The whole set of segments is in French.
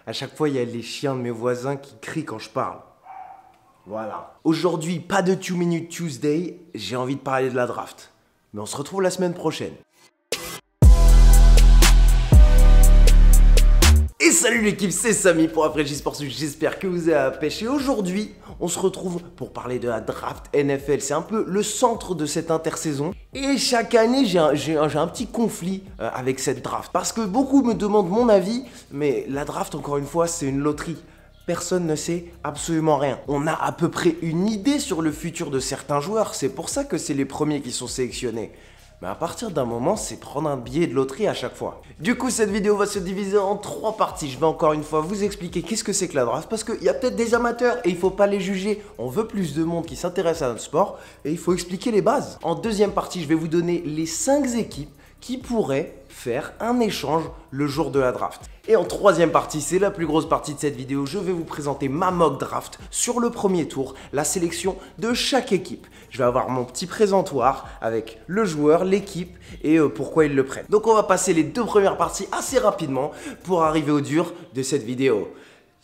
À chaque fois, il y a les chiens de mes voisins qui crient quand je parle. Voilà. Aujourd'hui, pas de 2 Minute Tuesday, j'ai envie de parler de la draft. Mais on se retrouve la semaine prochaine. Et salut l'équipe, c'est Samy pour Après Sports, j'espère que vous avez pêché. Aujourd'hui, on se retrouve pour parler de la draft NFL. C'est un peu le centre de cette intersaison. Et chaque année, j'ai un petit conflit avec cette draft. Parce que beaucoup me demandent mon avis, mais la draft, encore une fois, c'est une loterie. Personne ne sait absolument rien. On a à peu près une idée sur le futur de certains joueurs. C'est pour ça que c'est les premiers qui sont sélectionnés. Mais à partir d'un moment, c'est prendre un billet de loterie à chaque fois. Du coup, cette vidéo va se diviser en 3 parties. Je vais encore une fois vous expliquer qu'est-ce que c'est que la draft. Parce qu'il y a peut-être des amateurs et il ne faut pas les juger. On veut plus de monde qui s'intéresse à notre sport et il faut expliquer les bases. En deuxième partie, je vais vous donner les 5 équipes qui pourraient faire un échange le jour de la draft. Et en troisième partie, c'est la plus grosse partie de cette vidéo, je vais vous présenter ma mock draft sur le premier tour, la sélection de chaque équipe. Je vais avoir mon petit présentoir avec le joueur, l'équipe et pourquoi ils le prennent. Donc on va passer les 2 premières parties assez rapidement pour arriver au dur de cette vidéo.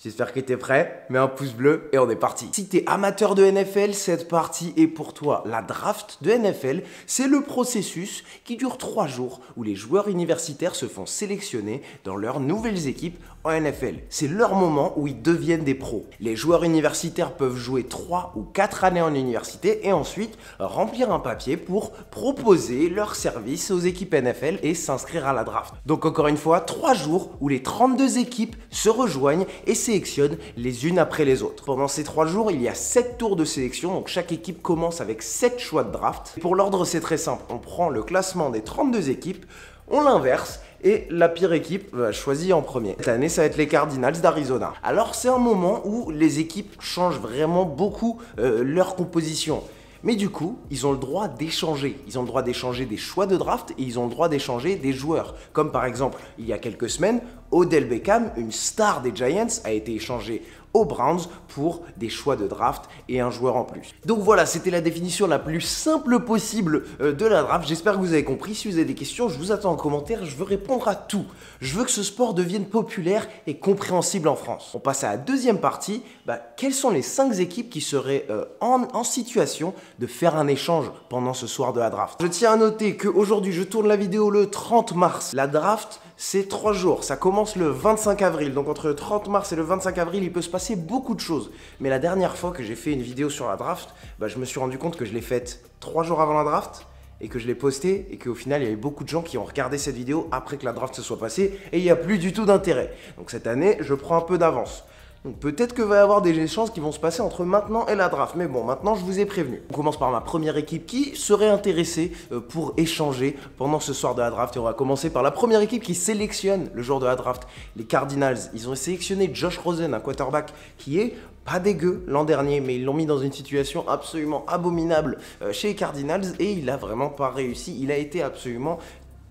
J'espère que tu es prêt, mets un pouce bleu et on est parti. Si tu es amateur de NFL, cette partie est pour toi. La draft de NFL, c'est le processus qui dure 3 jours où les joueurs universitaires se font sélectionner dans leurs nouvelles équipes en NFL. C'est leur moment où ils deviennent des pros. Les joueurs universitaires peuvent jouer 3 ou 4 années en université et ensuite remplir un papier pour proposer leurs services aux équipes NFL et s'inscrire à la draft. Donc encore une fois, 3 jours où les 32 équipes se rejoignent et sélectionnent les unes après les autres. Pendant ces 3 jours, il y a 7 tours de sélection, donc chaque équipe commence avec 7 choix de draft. Et pour l'ordre, c'est très simple. On prend le classement des 32 équipes, on l'inverse et la pire équipe va choisir en premier. Cette année, ça va être les Cardinals d'Arizona. Alors, c'est un moment où les équipes changent vraiment beaucoup leur composition. Mais du coup, ils ont le droit d'échanger. Ils ont le droit d'échanger des choix de draft et ils ont le droit d'échanger des joueurs. Comme par exemple, il y a quelques semaines, Odell Beckham, une star des Giants, a été échangé aux Browns pour des choix de draft et un joueur en plus. Donc voilà, c'était la définition la plus simple possible de la draft. J'espère que vous avez compris. Si vous avez des questions, je vous attends en commentaire. Je veux répondre à tout. Je veux que ce sport devienne populaire et compréhensible en France. On passe à la deuxième partie. Quelles sont les 5 équipes qui seraient en situation de faire un échange pendant ce soir de la draft? Je tiens à noter qu'aujourd'hui, je tourne la vidéo le 30 mars. La draft, c'est 3 jours. Ça commence le 25 avril. Donc entre le 30 mars et le 25 avril, il peut se passer beaucoup de choses. Mais la dernière fois que j'ai fait une vidéo sur la draft, je me suis rendu compte que je l'ai faite 3 jours avant la draft et que je l'ai postée et qu'au final, il y avait beaucoup de gens qui ont regardé cette vidéo après que la draft se soit passée et il n'y a plus du tout d'intérêt. Donc cette année, je prends un peu d'avance. Donc peut-être que va y avoir des échanges qui vont se passer entre maintenant et la draft. Mais bon, maintenant je vous ai prévenu. On commence par ma première équipe qui serait intéressée pour échanger pendant ce soir de la draft. Et on va commencer par la première équipe qui sélectionne le jour de la draft. Les Cardinals, ils ont sélectionné Josh Rosen, un quarterback qui est pas dégueu l'an dernier, mais ils l'ont mis dans une situation absolument abominable chez les Cardinals et il a vraiment pas réussi. Il a été absolument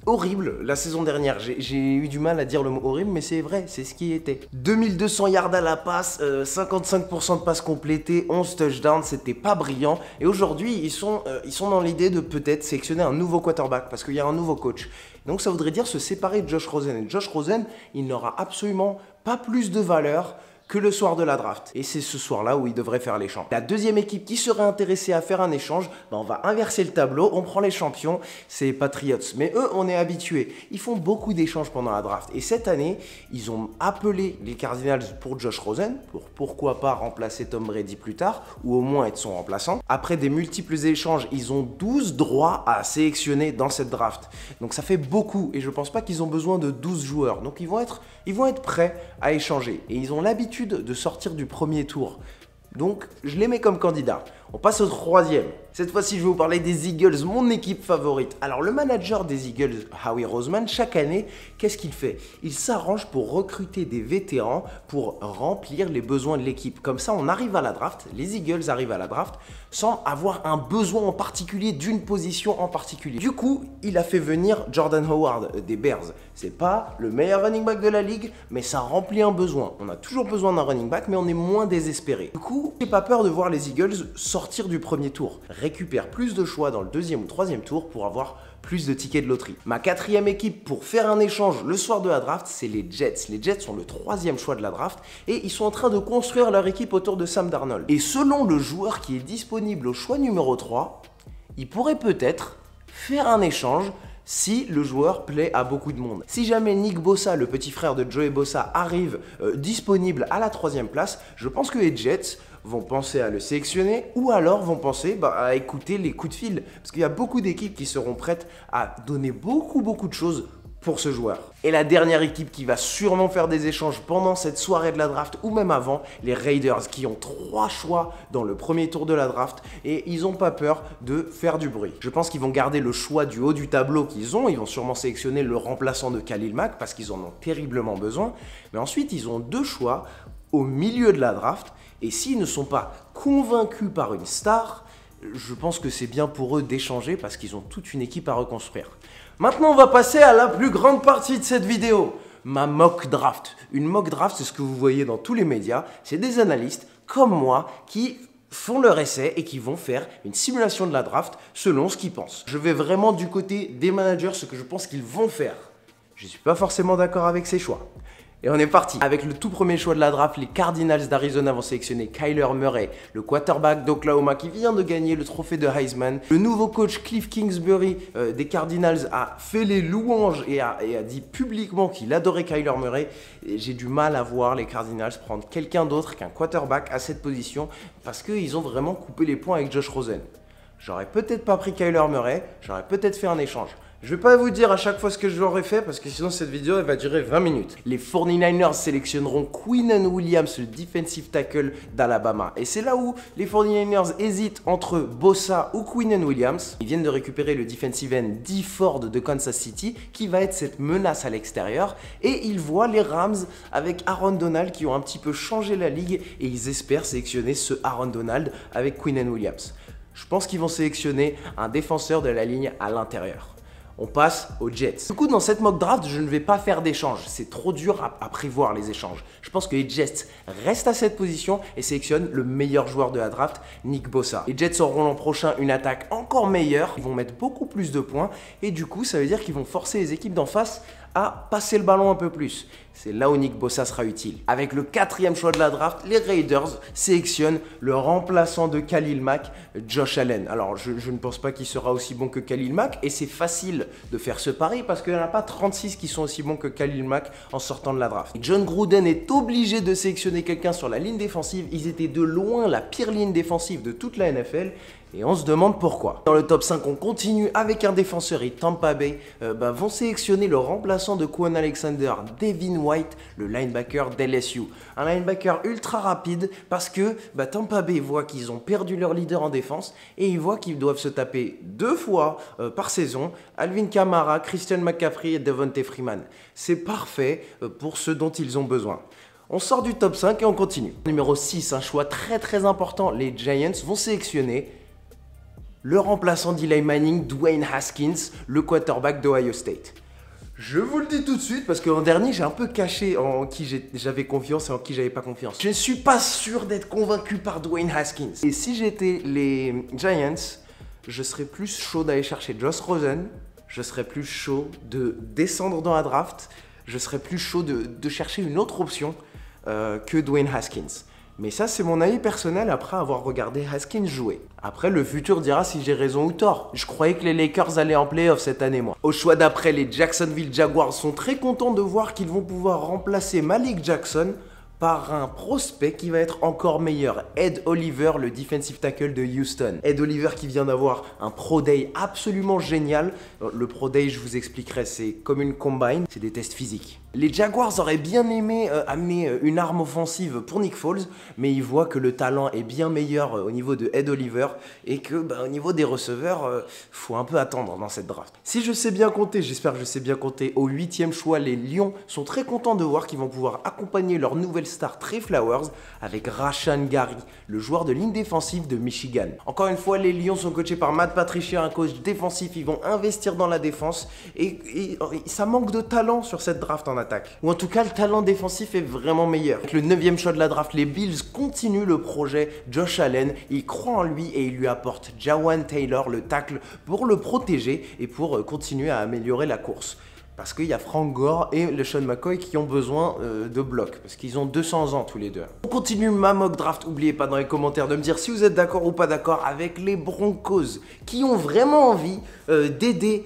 horrible la saison dernière. J'ai eu du mal à dire le mot horrible, mais c'est vrai, c'est ce qui était. 2200 yards à la passe, 55% de passes complétées, 11 touchdowns, c'était pas brillant. Et aujourd'hui, ils sont dans l'idée de peut-être sélectionner un nouveau quarterback parce qu'il y a un nouveau coach. Donc ça voudrait dire se séparer de Josh Rosen. Et Josh Rosen, il n'aura absolument pas plus de valeur que le soir de la draft. Et c'est ce soir-là où il devrait faire l'échange. La deuxième équipe qui serait intéressée à faire un échange, on va inverser le tableau, on prend les champions, c'est les Patriots. Mais eux, on est habitués. Ils font beaucoup d'échanges pendant la draft. Et cette année, ils ont appelé les Cardinals pour Josh Rosen, pour pourquoi pas remplacer Tom Brady plus tard, ou au moins être son remplaçant. Après des multiples échanges, ils ont 12 droits à sélectionner dans cette draft. Donc ça fait beaucoup. Et je pense pas qu'ils ont besoin de 12 joueurs. Donc ils vont être prêts à échanger. Et ils ont l'habitude de sortir du premier tour. Donc, je les mets comme candidat. On passe au troisième. Cette fois-ci, je vais vous parler des Eagles, mon équipe favorite. Alors, le manager des Eagles, Howie Roseman, chaque année, qu'est-ce qu'il fait? Il s'arrange pour recruter des vétérans pour remplir les besoins de l'équipe. Comme ça, on arrive à la draft, les Eagles arrivent à la draft sans avoir un besoin en particulier d'une position en particulier. Du coup, il a fait venir Jordan Howard des Bears. C'est pas le meilleur running back de la ligue, mais ça remplit un besoin. On a toujours besoin d'un running back, mais on est moins désespéré. Du coup, j'ai pas peur de voir les Eagles sortir du premier tour, récupère plus de choix dans le deuxième ou troisième tour pour avoir plus de tickets de loterie. Ma quatrième équipe pour faire un échange le soir de la draft, c'est les Jets. Les Jets sont le troisième choix de la draft et ils sont en train de construire leur équipe autour de Sam Darnold. Et selon le joueur qui est disponible au choix numéro 3, il pourrait peut-être faire un échange si le joueur plaît à beaucoup de monde. Si jamais Nick Bosa, le petit frère de Joey Bosa, arrive disponible à la troisième place, je pense que les Jets vont penser à le sélectionner ou alors vont penser à écouter les coups de fil. Parce qu'il y a beaucoup d'équipes qui seront prêtes à donner beaucoup de choses pour ce joueur. Et la dernière équipe qui va sûrement faire des échanges pendant cette soirée de la draft ou même avant, les Raiders qui ont 3 choix dans le premier tour de la draft et ils n'ont pas peur de faire du bruit. Je pense qu'ils vont garder le choix du haut du tableau qu'ils ont, ils vont sûrement sélectionner le remplaçant de Khalil Mack parce qu'ils en ont terriblement besoin, mais ensuite ils ont 2 choix au milieu de la draft et s'ils ne sont pas convaincus par une star, je pense que c'est bien pour eux d'échanger parce qu'ils ont toute une équipe à reconstruire. Maintenant, on va passer à la plus grande partie de cette vidéo, ma mock draft. Une mock draft, c'est ce que vous voyez dans tous les médias. C'est des analystes comme moi qui font leur essai et qui vont faire une simulation de la draft selon ce qu'ils pensent. Je vais vraiment du côté des managers, ce que je pense qu'ils vont faire. Je ne suis pas forcément d'accord avec ces choix. Et on est parti. Avec le tout premier choix de la draft, les Cardinals d'Arizona vont sélectionner Kyler Murray, le quarterback d'Oklahoma qui vient de gagner le trophée de Heisman. Le nouveau coach Cliff Kingsbury des Cardinals a fait les louanges et a dit publiquement qu'il adorait Kyler Murray. J'ai du mal à voir les Cardinals prendre quelqu'un d'autre qu'un quarterback à cette position parce qu'ils ont vraiment coupé les points avec Josh Rosen. J'aurais peut-être pas pris Kyler Murray, j'aurais peut-être fait un échange. Je vais pas vous dire à chaque fois ce que j'aurais fait parce que sinon cette vidéo elle va durer 20 minutes. Les 49ers sélectionneront Quinnen Williams, le defensive tackle d'Alabama. Et c'est là où les 49ers hésitent entre Bosa ou Quinnen Williams. Ils viennent de récupérer le defensive end Dee Ford de Kansas City qui va être cette menace à l'extérieur. Et ils voient les Rams avec Aaron Donald qui ont un petit peu changé la ligue et ils espèrent sélectionner ce Aaron Donald avec Quinnen Williams. Je pense qu'ils vont sélectionner un défenseur de la ligne à l'intérieur. On passe aux Jets. Du coup, dans cette mock draft, je ne vais pas faire d'échange. C'est trop dur à prévoir les échanges. Je pense que les Jets restent à cette position et sélectionnent le meilleur joueur de la draft, Nick Bosa. Les Jets auront l'an prochain une attaque encore meilleure. Ils vont mettre beaucoup plus de points et du coup, ça veut dire qu'ils vont forcer les équipes d'en face à passer le ballon un peu plus. C'est là où Nick Bosa sera utile. Avec le 4e choix de la draft, les Raiders sélectionnent le remplaçant de Khalil Mack, Josh Allen. Alors, je ne pense pas qu'il sera aussi bon que Khalil Mack et c'est facile de faire ce pari parce qu'il n'y en a pas 36 qui sont aussi bons que Khalil Mack en sortant de la draft. Et John Gruden est obligé de sélectionner quelqu'un sur la ligne défensive. Ils étaient de loin la pire ligne défensive de toute la NFL. Et on se demande pourquoi. Dans le top 5, on continue avec un défenseur et Tampa Bay vont sélectionner le remplaçant de Kwon Alexander, Devin White, le linebacker d'LSU. Un linebacker ultra rapide parce que Tampa Bay voit qu'ils ont perdu leur leader en défense et ils voient qu'ils doivent se taper 2 fois par saison Alvin Kamara, Christian McCaffrey et Devontae Freeman. C'est parfait pour ce dont ils ont besoin. On sort du top 5 et on continue. Numéro 6, un choix très important. Les Giants vont sélectionner le remplaçant d'Eli Manning, Dwayne Haskins, le quarterback d'Ohio State. Je vous le dis tout de suite parce qu'en dernier, j'ai un peu caché en qui j'avais confiance et en qui j'avais pas confiance. Je ne suis pas sûr d'être convaincu par Dwayne Haskins. Et si j'étais les Giants, je serais plus chaud d'aller chercher Josh Rosen, je serais plus chaud de descendre dans la draft, je serais plus chaud de chercher une autre option que Dwayne Haskins. Mais ça, c'est mon avis personnel après avoir regardé Haskins jouer. Après, le futur dira si j'ai raison ou tort. Je croyais que les Lakers allaient en playoff cette année, moi. Au choix d'après, les Jacksonville Jaguars sont très contents de voir qu'ils vont pouvoir remplacer Malik Jackson par un prospect qui va être encore meilleur, Ed Oliver, le defensive tackle de Houston. Ed Oliver qui vient d'avoir un Pro Day absolument génial. Le Pro Day, je vous expliquerai, c'est comme une combine, c'est des tests physiques. Les Jaguars auraient bien aimé amener une arme offensive pour Nick Foles, mais ils voient que le talent est bien meilleur au niveau de Ed Oliver et que au niveau des receveurs, faut un peu attendre dans cette draft. Si je sais bien compter, j'espère que je sais bien compter, au 8e choix, les Lions sont très contents de voir qu'ils vont pouvoir accompagner leur nouvelle star Trey Flowers avec Rashan Gary, le joueur de ligne défensive de Michigan. Encore une fois, les Lions sont coachés par Matt Patricia, un coach défensif, ils vont investir dans la défense et ça manque de talent sur cette draft en attaque. Ou en tout cas, le talent défensif est vraiment meilleur. Avec le 9e choix de la draft, les Bills continuent le projet Josh Allen. Ils croient en lui et ils lui apportent Jawan Taylor, le tackle, pour le protéger et pour continuer à améliorer la course. Parce qu'il y a Frank Gore et LeSean McCoy qui ont besoin de blocs. Parce qu'ils ont 200 ans tous les deux. On continue ma mock draft. N'oubliez pas dans les commentaires de me dire si vous êtes d'accord ou pas d'accord avec les Broncos. Qui ont vraiment envie d'aider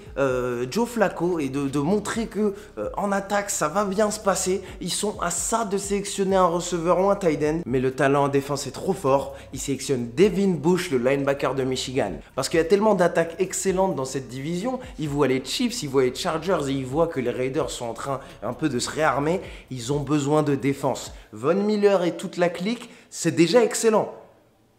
Joe Flacco et de montrer que en attaque ça va bien se passer. Ils sont à ça de sélectionner un receveur ou un tight end. Mais le talent en défense est trop fort. Ils sélectionnent Devin Bush, le linebacker de Michigan. Parce qu'il y a tellement d'attaques excellentes dans cette division. Ils voient les Chiefs, ils voient les Chargers et ils voient que les Raiders sont en train un peu de se réarmer, ils ont besoin de défense. Von Miller et toute la clique, c'est déjà excellent.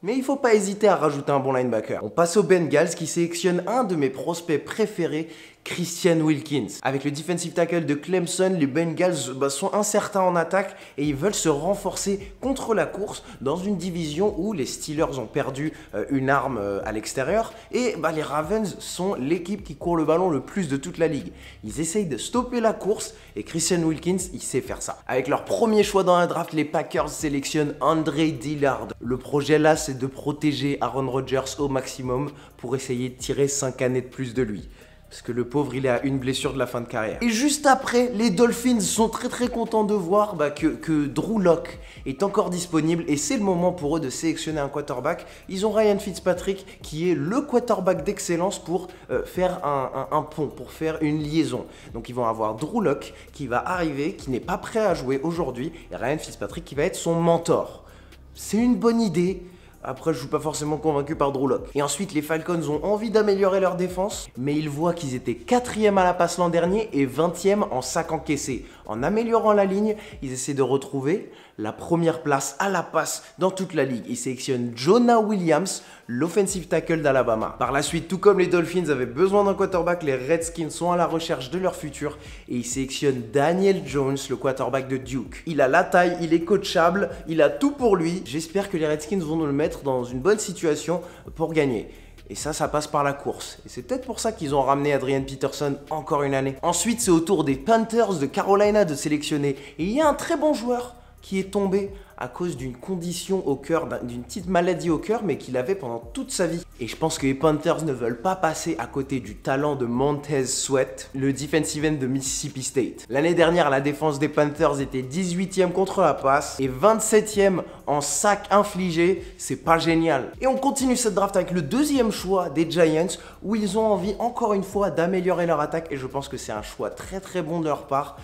Mais il ne faut pas hésiter à rajouter un bon linebacker. On passe aux Bengals qui sélectionnent un de mes prospects préférés, Christian Wilkins. Avec le defensive tackle de Clemson, les Bengals sont incertains en attaque et ils veulent se renforcer contre la course dans une division où les Steelers ont perdu une arme à l'extérieur et les Ravens sont l'équipe qui court le ballon le plus de toute la ligue. Ils essayent de stopper la course et Christian Wilkins, il sait faire ça. Avec leur premier choix dans la draft, les Packers sélectionnent Andre Dillard. Le projet là, c'est de protéger Aaron Rodgers au maximum pour essayer de tirer 5 années de plus de lui. Parce que le pauvre, il est à une blessure de la fin de carrière. Et juste après, les Dolphins sont très contents de voir que Drew Lock est encore disponible. Et c'est le moment pour eux de sélectionner un quarterback. Ils ont Ryan Fitzpatrick qui est le quarterback d'excellence pour faire un pont, pour faire une liaison. Donc ils vont avoir Drew Lock qui va arriver, qui n'est pas prêt à jouer aujourd'hui. Et Ryan Fitzpatrick qui va être son mentor. C'est une bonne idée. Après, je ne suis pas forcément convaincu par Drew Lock. Et ensuite, les Falcons ont envie d'améliorer leur défense, mais ils voient qu'ils étaient 4e à la passe l'an dernier et 20e en sacs encaissés. En améliorant la ligne, ils essaient de retrouver la première place à la passe dans toute la ligue. Ils sélectionnent Jonah Williams, l'offensive tackle d'Alabama. Par la suite, tout comme les Dolphins avaient besoin d'un quarterback, les Redskins sont à la recherche de leur futur et ils sélectionnent Daniel Jones, le quarterback de Duke. Il a la taille, il est coachable, il a tout pour lui. J'espère que les Redskins vont nous le mettre dans une bonne situation pour gagner. Et ça passe par la course. Et c'est peut-être pour ça qu'ils ont ramené Adrian Peterson encore une année. Ensuite, c'est au tour des Panthers de Carolina de sélectionner. Et il y a un très bon joueur qui est tombé à cause d'une condition au cœur, d'une petite maladie au cœur, mais qu'il avait pendant toute sa vie. Et je pense que les Panthers ne veulent pas passer à côté du talent de Montez Sweat, le defensive end de Mississippi State. L'année dernière, la défense des Panthers était 18e contre la passe et 27e en sacs infligés. C'est pas génial. Et on continue cette draft avec le 2e choix des Giants, où ils ont envie, encore une fois, d'améliorer leur attaque. Et je pense que c'est un choix très bon de leur part.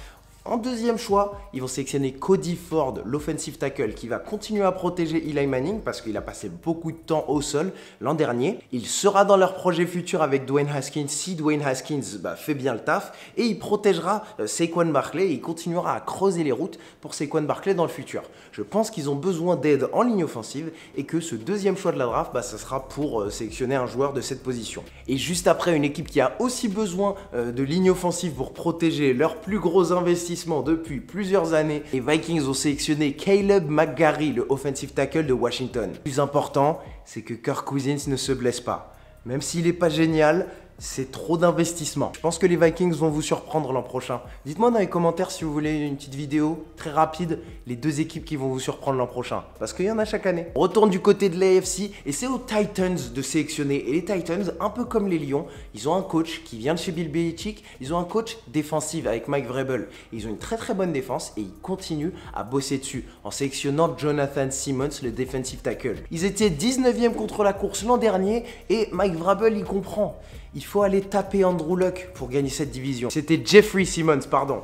En 2e choix, ils vont sélectionner Cody Ford, l'offensive tackle, qui va continuer à protéger Eli Manning parce qu'il a passé beaucoup de temps au sol l'an dernier. Il sera dans leur projet futur avec Dwayne Haskins si Dwayne Haskins fait bien le taf. Et il protégera Saquon Barkley et il continuera à creuser les routes pour Saquon Barkley dans le futur. Je pense qu'ils ont besoin d'aide en ligne offensive et que ce 2e choix de la draft, ça sera pour sélectionner un joueur de cette position. Et juste après, une équipe qui a aussi besoin de ligne offensive pour protéger leurs plus gros investissements depuis plusieurs années, les Vikings ont sélectionné Caleb McGarry, le offensive tackle de Washington. Le plus important, c'est que Kirk Cousins ne se blesse pas. Même s'il n'est pas génial, c'est trop d'investissement. Je pense que les Vikings vont vous surprendre l'an prochain. Dites-moi dans les commentaires si vous voulez une petite vidéo très rapide, les 2 équipes qui vont vous surprendre l'an prochain. Parce qu'il y en a chaque année. On retourne du côté de l'AFC et c'est aux Titans de sélectionner. Et les Titans, un peu comme les Lions, ils ont un coach qui vient de chez Bill Belichick. Ils ont un coach défensif avec Mike Vrabel. Ils ont une très bonne défense et ils continuent à bosser dessus en sélectionnant Jonathan Simmons, le defensive tackle. Ils étaient 19e contre la course l'an dernier et Mike Vrabel, il comprend. Il faut aller taper Andrew Luck pour gagner cette division. C'était Jeffrey Simmons, pardon.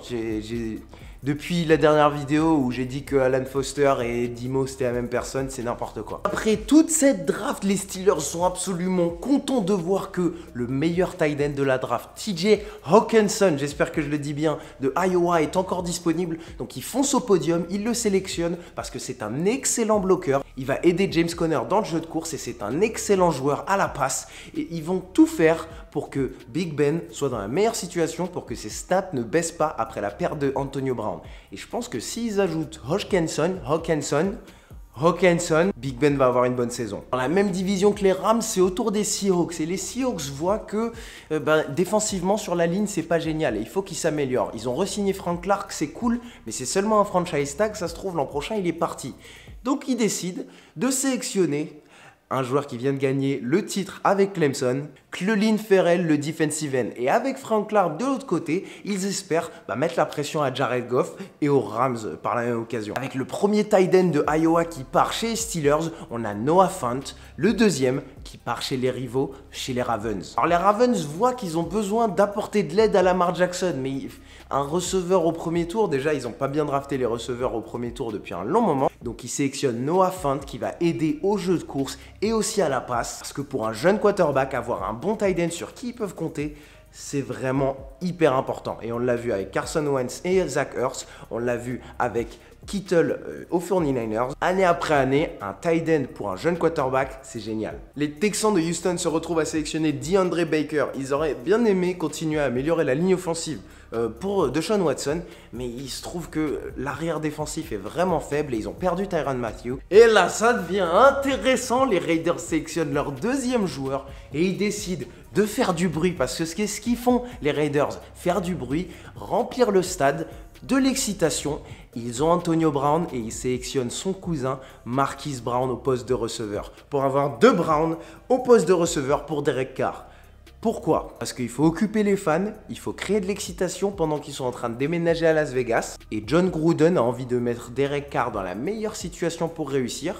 Depuis la dernière vidéo où j'ai dit que Alan Foster et Dimo c'était la même personne, c'est n'importe quoi. Après toute cette draft, les Steelers sont absolument contents de voir que le meilleur tight end de la draft, TJ Hawkinson, j'espère que je le dis bien, de Iowa est encore disponible. Donc ils foncent au podium, ils le sélectionnent parce que c'est un excellent bloqueur. Il va aider James Conner dans le jeu de course et c'est un excellent joueur à la passe. Et ils vont tout faire pour que Big Ben soit dans la meilleure situation pour que ses stats ne baissent pas après la perte de Antonio Brown. Et je pense que s'ils ajoutent Hawkinson, Big Ben va avoir une bonne saison. Dans la même division que les Rams, c'est autour des Seahawks. Et les Seahawks voient que défensivement sur la ligne, c'est pas génial. Et il faut qu'ils s'améliorent. Ils ont re-signé Frank Clark, c'est cool, mais c'est seulement un franchise tag. Ça se trouve, l'an prochain, il est parti. Donc ils décident de sélectionner un joueur qui vient de gagner le titre avec Clemson, Clelin Ferrell, le defensive end. Et avec Frank Clark de l'autre côté, ils espèrent mettre la pression à Jared Goff et aux Rams par la même occasion. Avec le premier tight end de Iowa qui part chez les Steelers, on a Noah Fant, le deuxième qui part chez les rivaux, chez les Ravens. Alors les Ravens voient qu'ils ont besoin d'apporter de l'aide à Lamar Jackson, mais un receveur au premier tour, déjà ils n'ont pas bien drafté les receveurs au premier tour depuis un long moment. Donc ils sélectionnent Noah Fant qui va aider au jeu de course et aussi à la passe. Parce que pour un jeune quarterback, avoir un bon tight end sur qui ils peuvent compter, c'est vraiment hyper important. Et on l'a vu avec Carson Wentz et Zach Ertz, on l'a vu avec Kittle aux 49ers. Année après année, un tight end pour un jeune quarterback, c'est génial. Les Texans de Houston se retrouvent à sélectionner DeAndre Baker. Ils auraient bien aimé continuer à améliorer la ligne offensive pour Deshaun Watson, mais il se trouve que l'arrière défensif est vraiment faible et ils ont perdu Tyrann Mathieu. Et là, ça devient intéressant. Les Raiders sélectionnent leur deuxième joueur et ils décident de faire du bruit parce que ce qu'ils font, les Raiders, faire du bruit, remplir le stade, de l'excitation. Ils ont Antonio Brown et ils sélectionnent son cousin Marquise Brown au poste de receveur pour avoir deux Brown au poste de receveur pour Derek Carr. Pourquoi? Parce qu'il faut occuper les fans, il faut créer de l'excitation pendant qu'ils sont en train de déménager à Las Vegas. Et John Gruden a envie de mettre Derek Carr dans la meilleure situation pour réussir.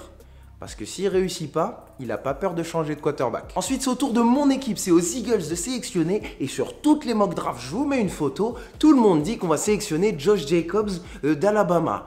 Parce que s'il ne réussit pas, il n'a pas peur de changer de quarterback. Ensuite, c'est au tour de mon équipe, c'est aux Eagles de sélectionner. Et sur toutes les mock drafts, je vous mets une photo. Tout le monde dit qu'on va sélectionner Josh Jacobs d'Alabama.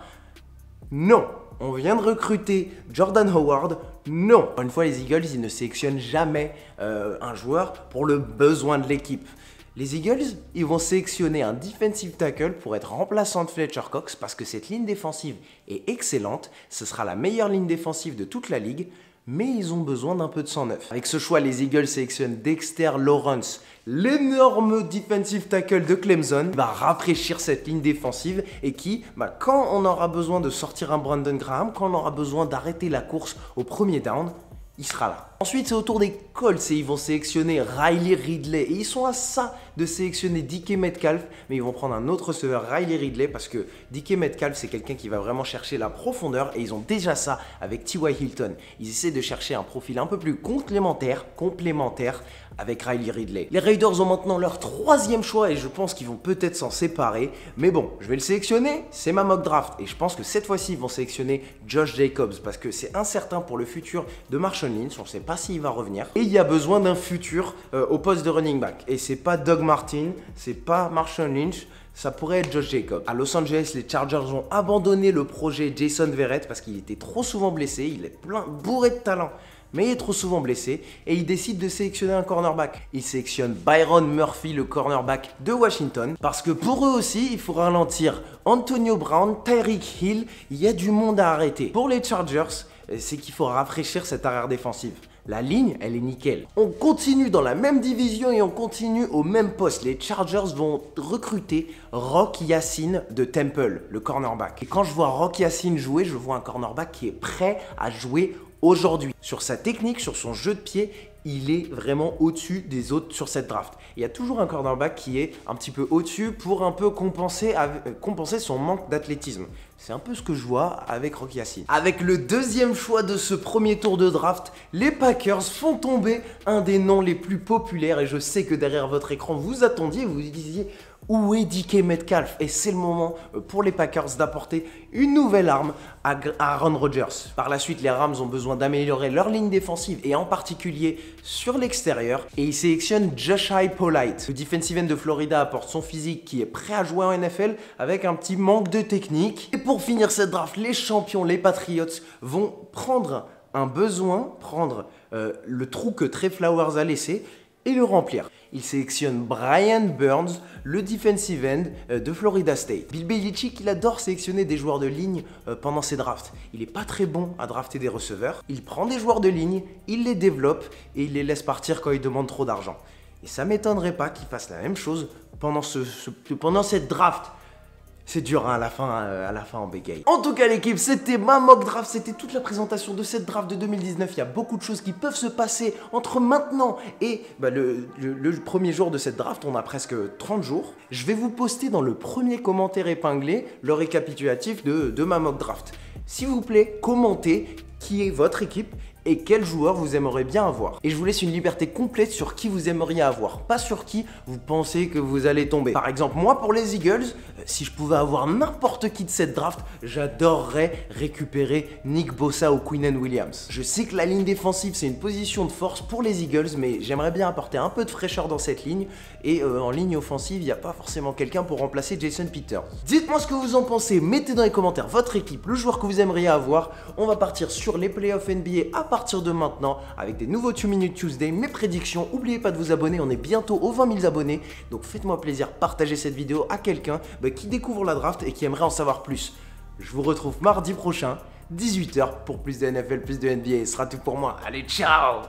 Non, on vient de recruter Jordan Howard. Non. Encore une fois, les Eagles, ils ne sélectionnent jamais un joueur pour le besoin de l'équipe. Les Eagles, ils vont sélectionner un defensive tackle pour être remplaçant de Fletcher Cox parce que cette ligne défensive est excellente. Ce sera la meilleure ligne défensive de toute la ligue, mais ils ont besoin d'un peu de sang neuf. Avec ce choix, les Eagles sélectionnent Dexter Lawrence, l'énorme defensive tackle de Clemson, qui va rafraîchir cette ligne défensive et qui, quand on aura besoin de sortir un Brandon Graham, quand on aura besoin d'arrêter la course au premier down, il sera là. Ensuite, c'est au tour des Colts et ils vont sélectionner Riley Ridley. Et ils sont à ça de sélectionner DK Metcalf, mais ils vont prendre un autre receveur, Riley Ridley, parce que DK Metcalf, c'est quelqu'un qui va vraiment chercher la profondeur et ils ont déjà ça avec T.Y. Hilton. Ils essaient de chercher un profil un peu plus complémentaire avec Riley Ridley. Les Raiders ont maintenant leur troisième choix et je pense qu'ils vont peut-être s'en séparer. Mais bon, je vais le sélectionner, c'est ma mock draft. Et je pense que cette fois-ci, ils vont sélectionner Josh Jacobs parce que c'est incertain pour le futur de Marshawn Lynch. On ne sait pas s'il va revenir. Et il y a besoin d'un futur au poste de running back. Et c'est pas Doug Martin, c'est pas Marshawn Lynch. Ça pourrait être Josh Jacobs. À Los Angeles, les Chargers ont abandonné le projet Jason Verrett parce qu'il était trop souvent blessé. Il est bourré de talent, mais il est trop souvent blessé. Et ils décident de sélectionner un cornerback. Ils sélectionnent Byron Murphy, le cornerback de Washington. Parce que pour eux aussi, il faut ralentir Antonio Brown, Tyreek Hill. Il y a du monde à arrêter. Pour les Chargers, c'est qu'il faut rafraîchir cette arrière défensive. La ligne, elle est nickel. On continue dans la même division et on continue au même poste. Les Chargers vont recruter Rock Ya-Sin de Temple, le cornerback. Et quand je vois Rock Ya-Sin jouer, je vois un cornerback qui est prêt à jouer aujourd'hui. Sur sa technique, sur son jeu de pied, il est vraiment au-dessus des autres sur cette draft. Il y a toujours un cornerback qui est un petit peu au-dessus pour un peu compenser son manque d'athlétisme. C'est un peu ce que je vois avec Rock Ya-Sin. Avec le deuxième choix de ce premier tour de draft, les Packers font tomber un des noms les plus populaires. Et je sais que derrière votre écran, vous attendiez, vous disiez Où est DK Metcalf? Et c'est le moment pour les Packers d'apporter une nouvelle arme à Aaron Rodgers. Par la suite, les Rams ont besoin d'améliorer leur ligne défensive et en particulier sur l'extérieur. Et ils sélectionnent Josiah Polite. Le defensive end de Florida apporte son physique qui est prêt à jouer en NFL avec un petit manque de technique. Et pour finir cette draft, les champions, les Patriots, vont prendre un besoin, le trou que Trey Flowers a laissé et le remplir. Il sélectionne Brian Burns, le defensive end de Florida State. Bill Belichick, il adore sélectionner des joueurs de ligne pendant ses drafts. Il n'est pas très bon à drafter des receveurs. Il prend des joueurs de ligne, il les développe et il les laisse partir quand ils demandent trop d'argent. Et ça ne m'étonnerait pas qu'il fasse la même chose pendant cette draft. C'est dur hein, à la fin en bégaye. En tout cas l'équipe, c'était ma mock draft, c'était toute la présentation de cette draft de 2019. Il y a beaucoup de choses qui peuvent se passer entre maintenant et le premier jour de cette draft. On a presque 30 jours. Je vais vous poster dans le premier commentaire épinglé le récapitulatif de ma mock draft. S'il vous plaît, commentez qui est votre équipe et quel joueur vous aimeriez bien avoir. Et je vous laisse une liberté complète sur qui vous aimeriez avoir, pas sur qui vous pensez que vous allez tomber. Par exemple, moi pour les Eagles, si je pouvais avoir n'importe qui de cette draft, j'adorerais récupérer Nick Bosa ou Quinnen Williams. Je sais que la ligne défensive c'est une position de force pour les Eagles, mais j'aimerais bien apporter un peu de fraîcheur dans cette ligne. Et en ligne offensive, il n'y a pas forcément quelqu'un pour remplacer Jason Peters. Dites-moi ce que vous en pensez, mettez dans les commentaires votre équipe, le joueur que vous aimeriez avoir. On va partir sur les playoffs NBA à partir de maintenant avec des nouveaux 2 Minute Tuesday, mes prédictions. N'oubliez pas de vous abonner, on est bientôt aux 20 000 abonnés. Donc faites-moi plaisir, partagez cette vidéo à quelqu'un qui découvre la draft et qui aimerait en savoir plus. Je vous retrouve mardi prochain, 18 h pour plus de NFL, plus de NBA. Ce sera tout pour moi. Allez, ciao!